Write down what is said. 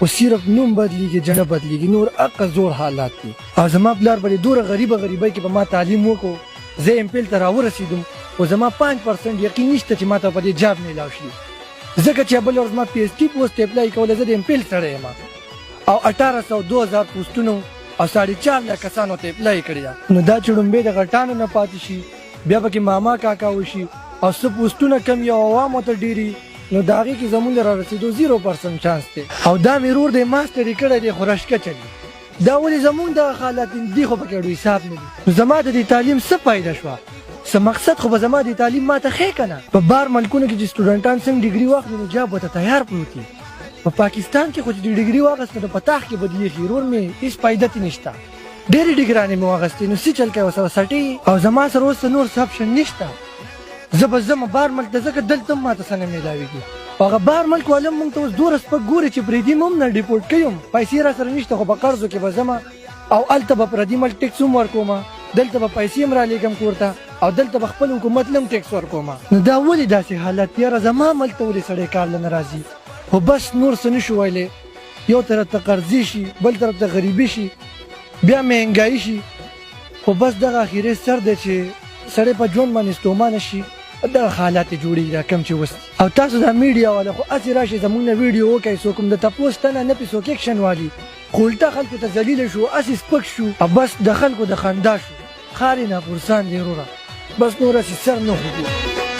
او صرف نوم بدلیږي جنه بدلیږي نور اقا زور حالات دي او زما پلار به دوره غریبۍ کې به ما تعلیم وکړو زه امپیل ته راورسېدم او زما 5% یقین نشته چې ما ته په دې جاب نه میلاو شي ځکه چې بله ورځ ما PhD پوسټ اپلای کوله زه د امپیل سړی یم او 1800 پوسټونو او 4.5 لک کسانو ته اپلای کړی ده نو دا چې ډومبې د غټانو نه پاتې شي بیا پکې ماما کاکا وشي او څه پوسټونه کم یا عوامو ته ډېري نو د هغې کې زمونږ د رارسېدو 0% چانس دی او دا مې ورور دی ماسټر یې کړی دی خو رشکه چلي دا ولې زمونږ دغه حالات دي خو پکې اړو حساب نه دي نو زما د دې تعلیم څه فایده شوه څه مقصد خو به زما د تعلیم ما ته ښې که نه په بار ملکونو کې چې سټوډنټان څنګه ډیګري واخلي نو جاب ورته تیار پروت دي په پاکستان کې خو چې ډیګري واخیسته نو په تاخ کې بدلېږي ورور مې هېڅ فایده ترې نشته ډېرې ډیګرانې مې واخیستې نو څه چل کوې ورسره سټې او زما سره اوس نور څه اپشن نشته زه به ځم بار ملک ته ځکه دلته هم ماته څه نه میلاوېږي هغه بار ملک والا مونږ ته اوس دومره سپک ګوري چې پردي مې هم نه ډیپورټ کوي هم پیسې را سره نشته خو په قرضو کې به ځم او هلته به پردي ملک ټیکس هم ورکوم دلته به پیسې هم رالیږم کور ته او دلته به خپل حکومت له هم ټیکس ورکوم نو دا ولې داسې حالت یاره زما ملک ته ولې سړی کار له نه راځي خو بس نور څه نشو ویلی یو طرف ته قرضې شي بل طرف ته غریبي شي بیا مهنګایي شي خو بس دغه اخري سر دی چې سړی په ژوند باندې ستومانه شي دغه حالات یې جوړېږي دا کم چې اوس او تاسو دا میډیا والا خو هسې راشئ زموږ نه ویډیو وکئ څوک هم د تپوس تنه نه پې څوک ایکشن والي خو الټه خلکو ته ذلیله شو هسې سپک شو او بس د خلکو د خندا شو خارې ناپرسان دی وروره بس نور هسې سر نه خوږو